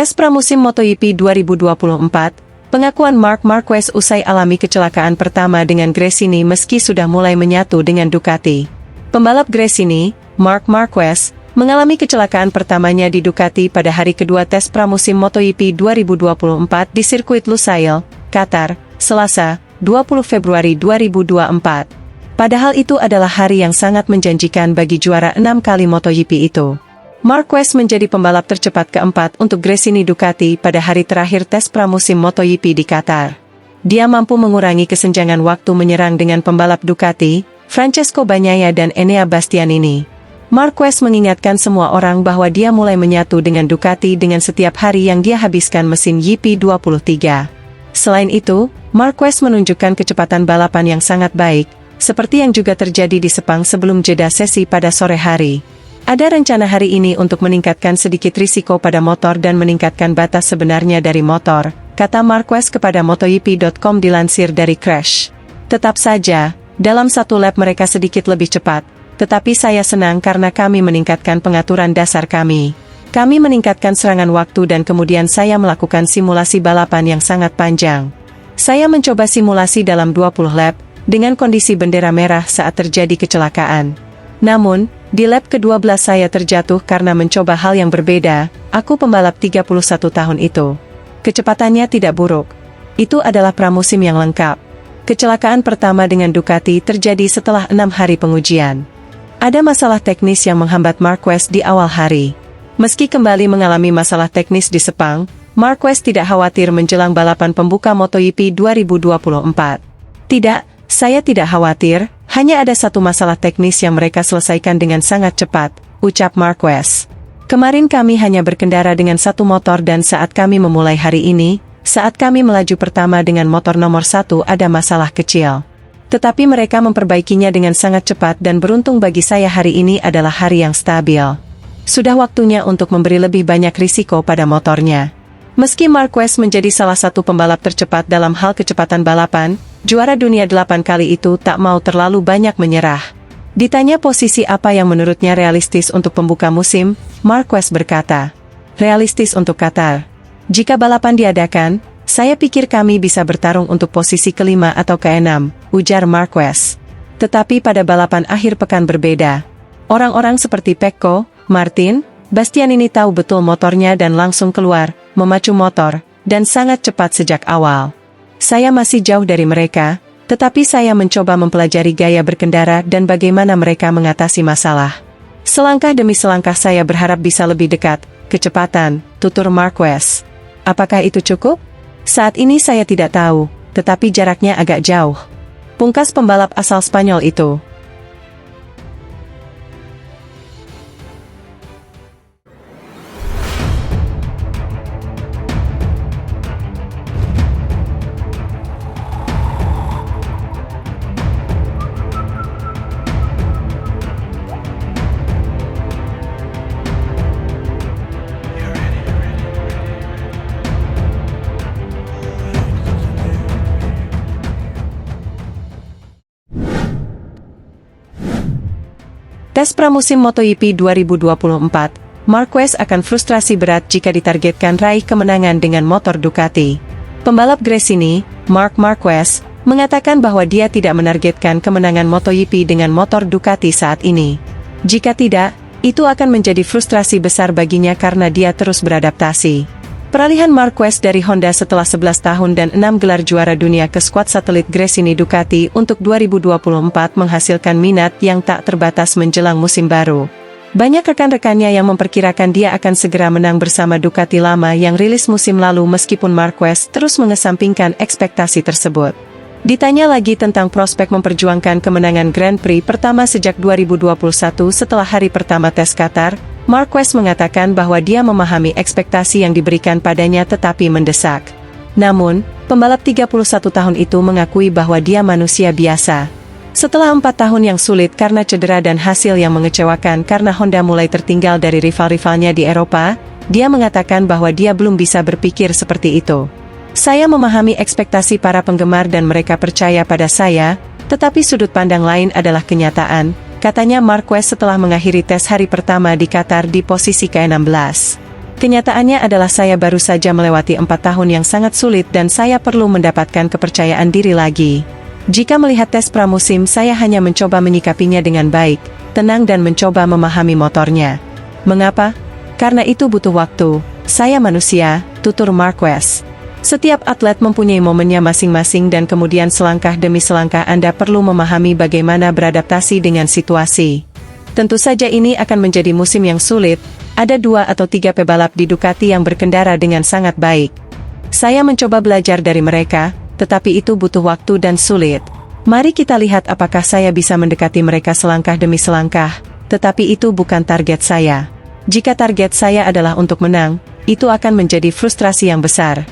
Tes pramusim MotoGP 2024, pengakuan Marc Marquez usai alami kecelakaan pertama dengan Gresini meski sudah mulai menyatu dengan Ducati. Pembalap Gresini, Marc Marquez, mengalami kecelakaan pertamanya di Ducati pada hari kedua tes pramusim MotoGP 2024 di sirkuit Lusail, Qatar, Selasa, 20 Februari 2024. Padahal itu adalah hari yang sangat menjanjikan bagi juara 6 kali MotoGP itu. Marquez menjadi pembalap tercepat keempat untuk Gresini Ducati pada hari terakhir tes pramusim MotoGP di Qatar. Dia mampu mengurangi kesenjangan waktu menyerang dengan pembalap Ducati, Francesco Bagnaia dan Enea Bastianini. Marquez mengingatkan semua orang bahwa dia mulai menyatu dengan Ducati dengan setiap hari yang dia habiskan mesin YP23. Selain itu, Marquez menunjukkan kecepatan balapan yang sangat baik, seperti yang juga terjadi di Sepang sebelum jeda sesi pada sore hari. Ada rencana hari ini untuk meningkatkan sedikit risiko pada motor dan meningkatkan batas sebenarnya dari motor, kata Marquez kepada MotoGP.com dilansir dari Crash. Tetap saja, dalam satu lap mereka sedikit lebih cepat, tetapi saya senang karena kami meningkatkan pengaturan dasar kami. Kami meningkatkan serangan waktu dan kemudian saya melakukan simulasi balapan yang sangat panjang. Saya mencoba simulasi dalam 20 lap, dengan kondisi bendera merah saat terjadi kecelakaan. Namun, di lap ke-12 saya terjatuh karena mencoba hal yang berbeda, aku pembalap 31 tahun itu. Kecepatannya tidak buruk. Itu adalah pramusim yang lengkap. Kecelakaan pertama dengan Ducati terjadi setelah 6 hari pengujian. Ada masalah teknis yang menghambat Marquez di awal hari. Meski kembali mengalami masalah teknis di Sepang, Marquez tidak khawatir menjelang balapan pembuka MotoGP 2024. Tidak, saya tidak khawatir. Hanya ada satu masalah teknis yang mereka selesaikan dengan sangat cepat, ucap Marquez. Kemarin kami hanya berkendara dengan satu motor dan saat kami memulai hari ini, saat kami melaju pertama dengan motor nomor 1 ada masalah kecil. Tetapi mereka memperbaikinya dengan sangat cepat dan beruntung bagi saya hari ini adalah hari yang stabil. Sudah waktunya untuk memberi lebih banyak risiko pada motornya. Meski Marquez menjadi salah satu pembalap tercepat dalam hal kecepatan balapan, juara dunia 8 kali itu tak mau terlalu banyak menyerah. Ditanya posisi apa yang menurutnya realistis untuk pembuka musim, Marquez berkata, "Realistis untuk Qatar. Jika balapan diadakan, saya pikir kami bisa bertarung untuk posisi kelima atau keenam," ujar Marquez. Tetapi pada balapan akhir pekan berbeda. Orang-orang seperti Pecco, Martin, Bastianini tahu betul motornya dan langsung keluar, memacu motor, dan sangat cepat sejak awal. Saya masih jauh dari mereka, tetapi saya mencoba mempelajari gaya berkendara dan bagaimana mereka mengatasi masalah. Selangkah demi selangkah saya berharap bisa lebih dekat, kecepatan, tutur Marquez. Apakah itu cukup? Saat ini saya tidak tahu, tetapi jaraknya agak jauh. Pungkas pembalap asal Spanyol itu. Tes pramusim MotoGP 2024, Marquez akan frustrasi berat jika ditargetkan raih kemenangan dengan motor Ducati. Pembalap Gresini, Marc Marquez, mengatakan bahwa dia tidak menargetkan kemenangan MotoGP dengan motor Ducati saat ini. Jika tidak, itu akan menjadi frustrasi besar baginya karena dia terus beradaptasi. Peralihan Marquez dari Honda setelah 11 tahun dan 6 gelar juara dunia ke skuad satelit Gresini Ducati untuk 2024 menghasilkan minat yang tak terbatas menjelang musim baru. Banyak rekan-rekannya yang memperkirakan dia akan segera menang bersama Ducati lama yang rilis musim lalu meskipun Marquez terus mengesampingkan ekspektasi tersebut. Ditanya lagi tentang prospek memperjuangkan kemenangan Grand Prix pertama sejak 2021 setelah hari pertama tes Qatar, Marquez mengatakan bahwa dia memahami ekspektasi yang diberikan padanya tetapi mendesak. Namun, pembalap 31 tahun itu mengakui bahwa dia manusia biasa. Setelah 4 tahun yang sulit karena cedera dan hasil yang mengecewakan karena Honda mulai tertinggal dari rival-rivalnya di Eropa, dia mengatakan bahwa dia belum bisa berpikir seperti itu. Saya memahami ekspektasi para penggemar dan mereka percaya pada saya, tetapi sudut pandang lain adalah kenyataan, katanya Marquez setelah mengakhiri tes hari pertama di Qatar di posisi ke-16. Kenyataannya adalah saya baru saja melewati 4 tahun yang sangat sulit dan saya perlu mendapatkan kepercayaan diri lagi. Jika melihat tes pramusim, saya hanya mencoba menyikapinya dengan baik, tenang dan mencoba memahami motornya. Mengapa? Karena itu butuh waktu. Saya manusia, tutur Marquez. Setiap atlet mempunyai momennya masing-masing dan kemudian selangkah demi selangkah Anda perlu memahami bagaimana beradaptasi dengan situasi. Tentu saja ini akan menjadi musim yang sulit. Ada 2 atau 3 pebalap di Ducati yang berkendara dengan sangat baik. Saya mencoba belajar dari mereka, tetapi itu butuh waktu dan sulit. Mari kita lihat apakah saya bisa mendekati mereka selangkah demi selangkah, tetapi itu bukan target saya. Jika target saya adalah untuk menang, itu akan menjadi frustrasi yang besar.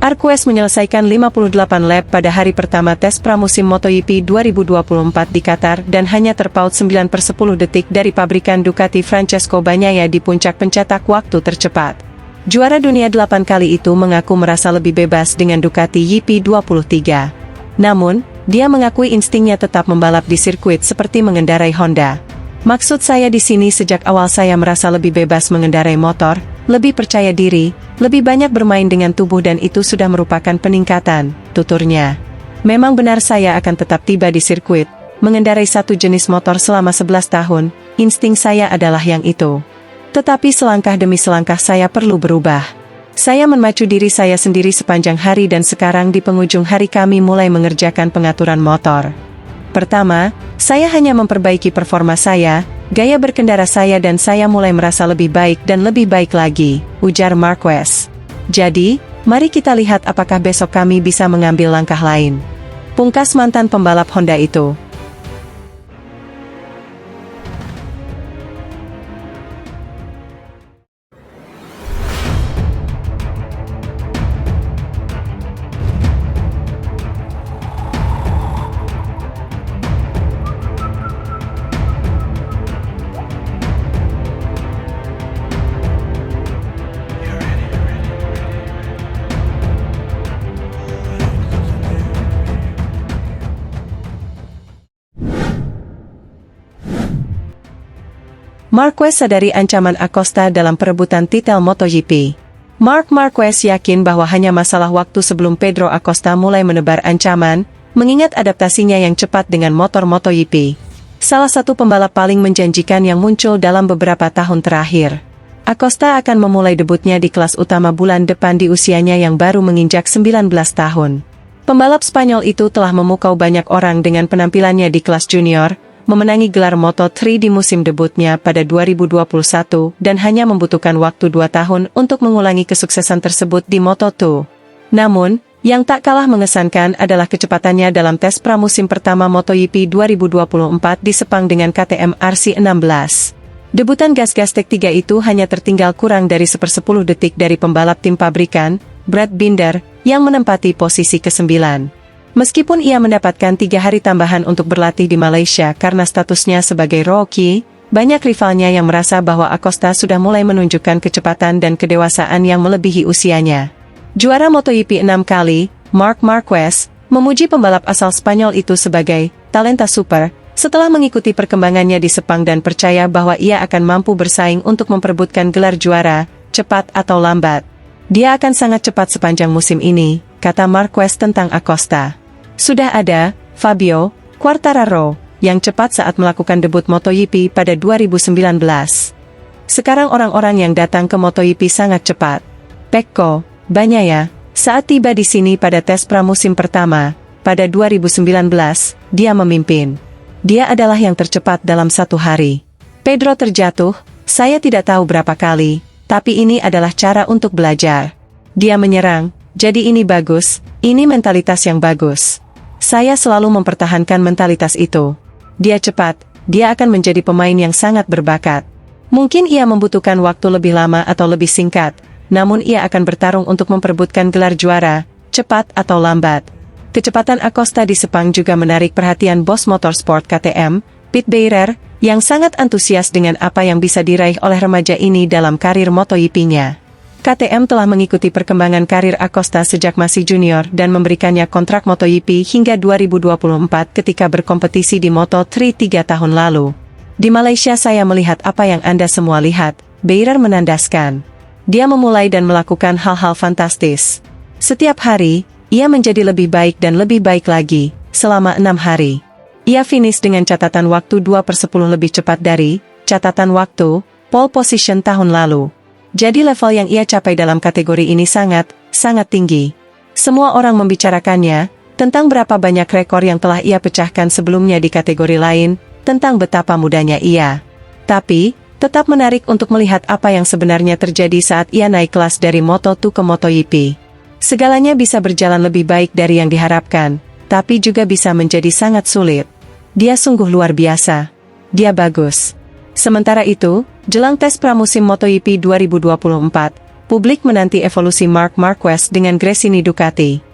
Marquez menyelesaikan 58 lap pada hari pertama tes pramusim MotoGP 2024 di Qatar dan hanya terpaut 9/10 detik dari pabrikan Ducati Francesco Bagnaia di puncak pencetak waktu tercepat. Juara dunia 8 kali itu mengaku merasa lebih bebas dengan Ducati YP23. Namun, dia mengakui instingnya tetap membalap di sirkuit seperti mengendarai Honda. Maksud saya di sini sejak awal saya merasa lebih bebas mengendarai motor, lebih percaya diri, lebih banyak bermain dengan tubuh dan itu sudah merupakan peningkatan, tuturnya. Memang benar saya akan tetap tiba di sirkuit, mengendarai satu jenis motor selama 11 tahun, insting saya adalah yang itu. Tetapi selangkah demi selangkah saya perlu berubah. Saya memacu diri saya sendiri sepanjang hari dan sekarang di penghujung hari kami mulai mengerjakan pengaturan motor. Pertama, saya hanya memperbaiki performa saya, gaya berkendara saya dan saya mulai merasa lebih baik dan lebih baik lagi, ujar Marquez. Jadi, mari kita lihat apakah besok kami bisa mengambil langkah lain. Pungkas mantan pembalap Honda itu. Marquez sadari ancaman Acosta dalam perebutan titel MotoGP. Marc Marquez yakin bahwa hanya masalah waktu sebelum Pedro Acosta mulai menebar ancaman, mengingat adaptasinya yang cepat dengan motor MotoGP. Salah satu pembalap paling menjanjikan yang muncul dalam beberapa tahun terakhir. Acosta akan memulai debutnya di kelas utama bulan depan di usianya yang baru menginjak 19 tahun. Pembalap Spanyol itu telah memukau banyak orang dengan penampilannya di kelas junior, memenangi gelar Moto3 di musim debutnya pada 2021 dan hanya membutuhkan waktu 2 tahun untuk mengulangi kesuksesan tersebut di Moto2. Namun, yang tak kalah mengesankan adalah kecepatannya dalam tes pramusim pertama MotoGP 2024 di Sepang dengan KTM RC16. Debutan gas-gas Tech 3 itu hanya tertinggal kurang dari 1/10 detik dari pembalap tim pabrikan, Brad Binder, yang menempati posisi ke-9. Meskipun ia mendapatkan 3 hari tambahan untuk berlatih di Malaysia karena statusnya sebagai rookie, banyak rivalnya yang merasa bahwa Acosta sudah mulai menunjukkan kecepatan dan kedewasaan yang melebihi usianya. Juara MotoGP 6 kali, Marc Marquez, memuji pembalap asal Spanyol itu sebagai talenta super, setelah mengikuti perkembangannya di Sepang dan percaya bahwa ia akan mampu bersaing untuk memperebutkan gelar juara, cepat atau lambat. Dia akan sangat cepat sepanjang musim ini, kata Marquez tentang Acosta. Sudah ada, Fabio Quartararo, yang cepat saat melakukan debut MotoGP pada 2019. Sekarang orang-orang yang datang ke MotoGP sangat cepat. Pecco Bagnaia, saat tiba di sini pada tes pramusim pertama, pada 2019, dia memimpin. Dia adalah yang tercepat dalam 1 hari. Pedro terjatuh, saya tidak tahu berapa kali, tapi ini adalah cara untuk belajar. Dia menyerang, jadi ini bagus, ini mentalitas yang bagus. Saya selalu mempertahankan mentalitas itu. Dia cepat, dia akan menjadi pemain yang sangat berbakat. Mungkin ia membutuhkan waktu lebih lama atau lebih singkat, namun ia akan bertarung untuk memperebutkan gelar juara, cepat atau lambat. Kecepatan Acosta di Sepang juga menarik perhatian bos motorsport KTM, Pete Beirer, yang sangat antusias dengan apa yang bisa diraih oleh remaja ini dalam karir MotoGP-nya. KTM telah mengikuti perkembangan karir Acosta sejak masih junior dan memberikannya kontrak MotoGP hingga 2024 ketika berkompetisi di Moto3 3 tahun lalu. Di Malaysia saya melihat apa yang Anda semua lihat, Beirer menandaskan. Dia memulai dan melakukan hal-hal fantastis. Setiap hari, ia menjadi lebih baik dan lebih baik lagi, selama 6 hari. Ia finish dengan catatan waktu 2/10 lebih cepat dari catatan waktu pole position tahun lalu. Jadi level yang ia capai dalam kategori ini sangat tinggi. Semua orang membicarakannya, tentang berapa banyak rekor yang telah ia pecahkan sebelumnya di kategori lain, tentang betapa mudanya ia. Tapi, tetap menarik untuk melihat apa yang sebenarnya terjadi saat ia naik kelas dari Moto2 ke MotoGP. Segalanya bisa berjalan lebih baik dari yang diharapkan, tapi juga bisa menjadi sangat sulit. Dia sungguh luar biasa. Dia bagus. Sementara itu, jelang tes pramusim MotoGP 2024, publik menanti evolusi Marc Marquez dengan Gresini Ducati.